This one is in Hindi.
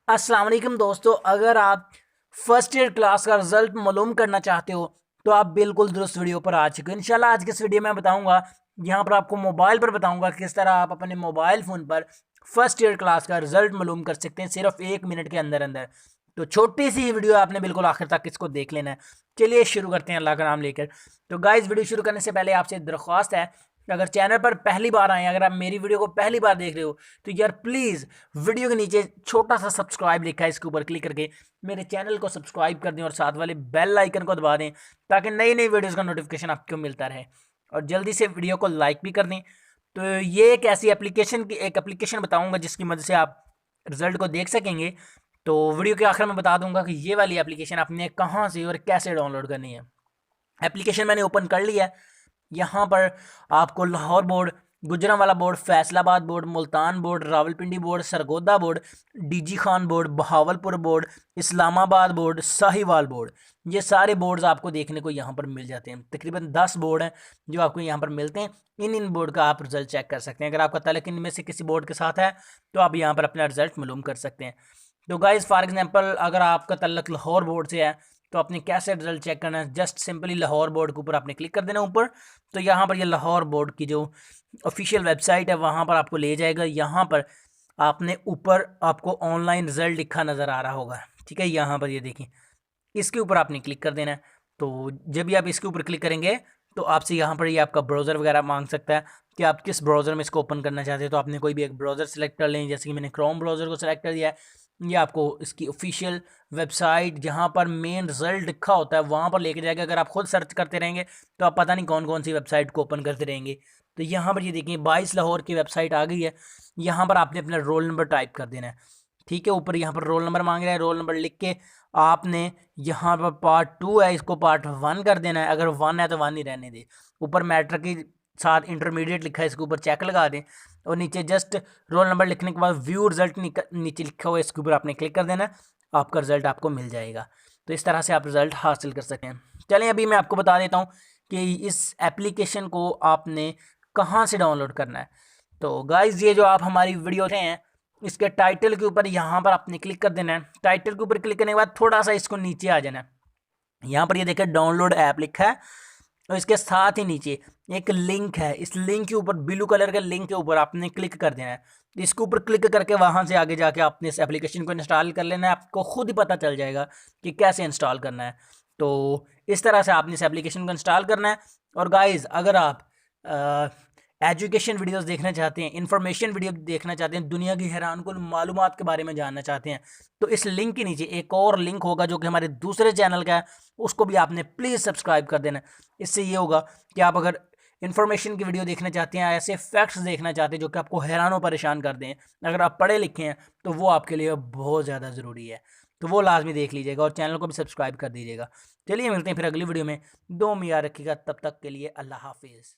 अस्सलाम वालेकुम दोस्तों, अगर आप फर्स्ट ईयर क्लास का रिजल्ट मालूम करना चाहते हो तो आप बिल्कुल दुरुस्त वीडियो पर आ चुके हो। इंशाल्लाह आज के इस वीडियो में मैं बताऊंगा, यहाँ पर आपको मोबाइल पर बताऊंगा किस तरह आप अपने मोबाइल फ़ोन पर फर्स्ट ईयर क्लास का रिजल्ट मालूम कर सकते हैं सिर्फ 1 मिनट के अंदर अंदर। तो छोटी सी वीडियो आपने बिल्कुल आखिर तक इसको देख लेना है। चलिए शुरू करते हैं अल्लाह का नाम लेकर। तो गाइस, वीडियो शुरू करने से पहले आपसे दरख्वास्त है कि अगर चैनल पर पहली बार आए, अगर आप मेरी वीडियो को पहली बार देख रहे हो तो यार प्लीज़ वीडियो के नीचे छोटा सा सब्सक्राइब लिखा है, इसके ऊपर क्लिक करके मेरे चैनल को सब्सक्राइब कर दें और साथ वाले बेल आइकन को दबा दें ताकि नई नई वीडियोज़ का नोटिफिकेशन आपको मिलता रहे। और जल्दी से वीडियो को लाइक भी कर दें। तो ये एक ऐसी एप्लीकेशन बताऊंगा जिसकी मदद से आप रिजल्ट को देख सकेंगे। तो वीडियो के आखिर में बता दूंगा कि ये वाली एप्लीकेशन आपने कहाँ से और कैसे डाउनलोड करनी है। एप्लीकेशन मैंने ओपन कर लिया है। यहाँ पर आपको Lahore board, Gujranwala board, Faisalabad board, Multan board, Rawalpindi board, Sargodha board, DG Khan board, Bahawalpur board, Islamabad board, Sahiwal board, ये सारे बोर्ड्स आपको देखने को यहाँ पर मिल जाते हैं। तकरीबन 10 बोर्ड हैं जो आपको यहाँ पर मिलते हैं। इन बोर्ड का आप रिजल्ट चेक कर सकते हैं। अगर आपका तलक इनमें से किसी बोर्ड के साथ है तो आप यहाँ पर अपना रिजल्ट मालूम कर सकते हैं। तो गाइज़, फॉर एग्जांपल अगर आपका तल्लक लाहौर बोर्ड से है तो आपने कैसे रिजल्ट चेक करना है, जस्ट सिंपली लाहौर बोर्ड के ऊपर आपने क्लिक कर देना ऊपर। तो यहाँ पर ये लाहौर बोर्ड की जो ऑफिशियल वेबसाइट है वहाँ पर आपको ले जाएगा। यहाँ पर आपने ऊपर आपको ऑनलाइन रिजल्ट लिखा नज़र आ रहा होगा, ठीक है। यहाँ पर ये देखिए, इसके ऊपर आपने क्लिक कर देना है। तो जब भी आप इसके ऊपर क्लिक करेंगे तो आपसे यहाँ पर ये आपका ब्राउज़र वगैरह मांग सकता है कि आप किस ब्राउज़र में इसको ओपन करना चाहते हैं। तो आपने कोई भी एक ब्राउज़र सेलेक्ट कर लें, जैसे कि मैंने क्रोम ब्राउज़र को सेलेक्ट कर दिया है। ये आपको इसकी ऑफिशियल वेबसाइट जहाँ पर मेन रिजल्ट लिखा होता है वहाँ पर लेके जाएगा। अगर आप खुद सर्च करते रहेंगे तो आप पता नहीं कौन कौन सी वेबसाइट को ओपन करते रहेंगे। तो यहाँ पर ये देखिए 22 लाहौर की वेबसाइट आ गई है। यहाँ पर आपने अपना रोल नंबर टाइप कर देना है, ठीक है। ऊपर यहाँ पर रोल नंबर मांग रहा है, रोल नंबर लिख के आपने यहाँ पर पार्ट 2 है इसको पार्ट 1 कर देना है। अगर 1 है तो 1 ही रहने दे। ऊपर मैट्रिक के साथ इंटरमीडिएट लिखा है, इसके ऊपर चेक लगा दें। और नीचे जस्ट रोल नंबर लिखने के बाद व्यू रिजल्ट नीचे लिखा हुआ है, इसके ऊपर आपने क्लिक कर देना है। आपका रिजल्ट आपको मिल जाएगा। तो इस तरह से आप रिजल्ट हासिल कर सकते हैं। चलें अभी मैं आपको बता देता हूँ कि इस एप्लीकेशन को आपने कहाँ से डाउनलोड करना है। तो गाइज़, ये जो आप हमारी वीडियो देख रहे हैं इसके टाइटल के ऊपर यहाँ पर आपने क्लिक कर देना है। टाइटल के ऊपर क्लिक करने के बाद थोड़ा सा इसको नीचे आ जाना है। यहाँ पर ये देखिए डाउनलोड ऐप लिखा है और इसके साथ ही नीचे एक लिंक है। इस लिंक के ऊपर ब्लू कलर के लिंक के ऊपर आपने क्लिक कर देना है। इसके ऊपर क्लिक करके वहाँ से आगे जाके आपने इस एप्लीकेशन को इंस्टॉल कर लेना है। आपको खुद ही पता चल जाएगा कि कैसे इंस्टॉल करना है। तो इस तरह से आपने इस एप्लीकेशन को इंस्टॉल करना है। और गाइज़, अगर आप एजुकेशन वीडियोस देखना चाहते हैं, इन्फॉर्मेशन वीडियो देखना चाहते हैं, दुनिया की हैरानकुन मालूमात के बारे में जानना चाहते हैं, तो इस लिंक के नीचे एक और लिंक होगा जो कि हमारे दूसरे चैनल का है, उसको भी आपने प्लीज़ सब्सक्राइब कर देना। इससे ये होगा कि आप अगर इन्फॉर्मेशन की वीडियो देखना चाहते हैं, ऐसे फैक्ट्स देखना चाहते हैं जो कि आपको हैरान और परेशान कर दें, अगर आप पढ़े लिखे हैं तो वो आपके लिए बहुत ज़्यादा ज़रूरी है। तो वो लाजमी देख लीजिएगा और चैनल को भी सब्सक्राइब कर दीजिएगा। चलिए मिलते हैं फिर अगली वीडियो में। दो में याद रखिएगा, तब तक के लिए अल्लाह हाफिज़।